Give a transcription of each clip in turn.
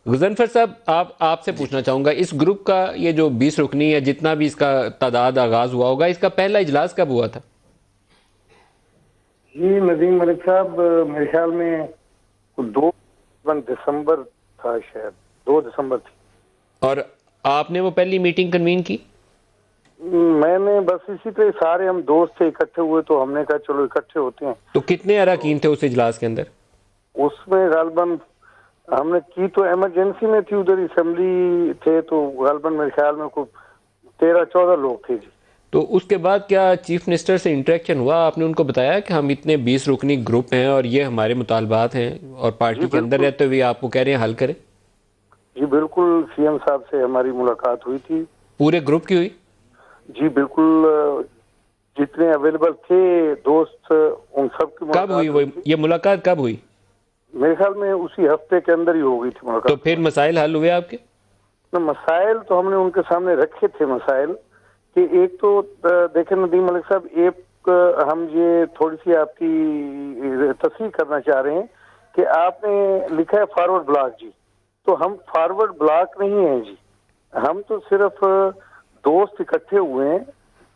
غضنفر صاحب، آپ سے پوچھنا چاہوں گا، اس گروپ کا یہ جو 20 رکنی ہے، جتنا بھی اس کا تعداد آغاز ہوا ہوگا، اس کا پہلا اجلاس کب ہوا تھا؟ جی ندیم ملک صاحب، میرے خیال میں 2 دسمبر تھا، شاید 2 دسمبر تھی۔ اور آپ نے وہ پہلی میٹنگ کنوین کی؟ میں نے بس اسی طرح سارے ہم دوست تھے، اکٹھے ہوئے تو ہم نے کہا چلو اکٹھے ہوتے ہیں۔ تو کتنے اراکین تھے اس اجلاس کے اندر؟ اس میں غالباً ہم نے کی تو ایمرجنسی میں تھی، ادھر اسمبلی تھے تو غالباً میرے خیال میں کوئی 13-14 لوگ تھے جی۔ تو اس کے بعد کیا چیف منسٹر سے انٹریکشن ہوا؟ آپ نے ان کو بتایا کہ ہم اتنے 20 رکنی گروپ ہیں اور یہ ہمارے مطالبات ہیں، اور جی پارٹی کے اندر بالکل، رہتے ہوئے آپ کو کہہ رہے ہیں حل کریں؟ جی بالکل، سی ایم صاحب سے ہماری ملاقات ہوئی تھی۔ پورے گروپ کی ہوئی؟ جی بالکل، جتنے اویلیبل تھے دوست ان سب کی کب ہوئی ملاقات وہ ہوئی تھی۔ یہ ملاقات کب ہوئی؟ میرے خیال میں اسی ہفتے کے اندر ہی ہو گئی تھی تو ملاقات پھر ہماری۔ مسائل حل ہوئے آپ کے؟ مسائل تو ہم نے ان کے سامنے رکھے تھے مسائل، کہ ایک تو دیکھیں ندیم ملک صاحب، ایک ہم یہ تھوڑی سی آپ کی تصحیح کرنا چاہ رہے ہیں کہ آپ نے لکھا ہے فارورڈ بلاک جی، تو ہم فارورڈ بلاک نہیں ہیں جی، ہم تو صرف دوست اکٹھے ہوئے ہیں۔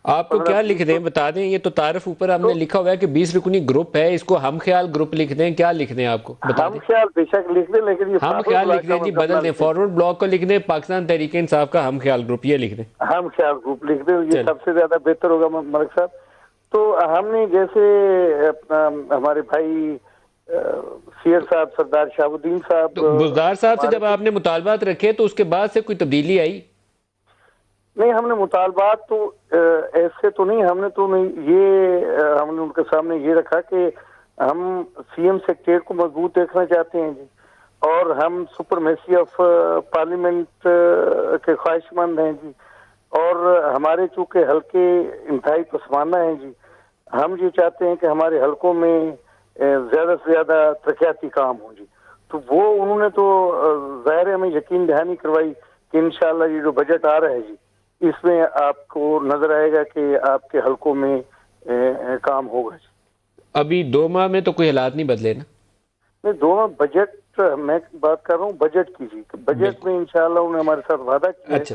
آپ کو کیا لکھ دیں بتا دیں، یہ تو تعارف اوپر ہم تو نے لکھا ہوا ہے کہ 20 رکنی گروپ ہے، اس کو ہم خیال گروپ لکھ دیں، کیا لکھ دیں آپ کو بتا ہم دیں؟ خیال بے شک لکھ دیں، لیکن یہ ہم فارورڈ خیال لکھ بلاک کا دیں جی، مطلب نہ بدل دیں، لکھیں۔ فارورڈ بلاک کو لکھ دیں، پاکستان تحریک انصاف کا ہم خیال گروپ یہ لکھ دیں۔ ہم خیال گروپ لکھ دیں، یہ چل سب سے زیادہ بہتر ہوگا ملک صاحب۔ تو ہم نے جیسے اپنا ہمارے بھائی سیر صاحب، سردار شہاب الدین صاحب تو بزدار صاحب سے ہمارے جب آپ نے مطالبات رکھے تو اس کے بعد سے کوئی تبدیلی آئی؟ نہیں، ہم نے مطالبات تو ایسے تو نہیں، ہم نے تو نہیں، یہ ہم نے ان کے سامنے یہ رکھا کہ ہم سی ایم سیکریٹریٹ کو مضبوط دیکھنا چاہتے ہیں جی، اور ہم سپرمیسی آف پارلیمنٹ کے خواہش مند ہیں جی، اور ہمارے چونکہ حلقے انتہائی پسماندہ ہیں جی، ہم یہ چاہتے ہیں کہ ہمارے حلقوں میں زیادہ سے زیادہ ترقیاتی کام ہوں جی۔ تو وہ انہوں نے تو ظاہر ہمیں یقین دہانی کروائی کہ انشاءاللہ یہ جو بجٹ آ رہا ہے جی، اس میں آپ کو نظر آئے گا کہ آپ کے حلقوں میں کام ہوگا جی۔ ابھی 2 ماہ میں تو کوئی حالات نہیں بدلے نا؟ نہیں، دونوں بجٹ، میں بات کر رہا ہوں بجٹ کی جی، بجٹ بالکل، میں انشاءاللہ انہوں نے ہمارے ساتھ وعدہ کیا ہے اچھا۔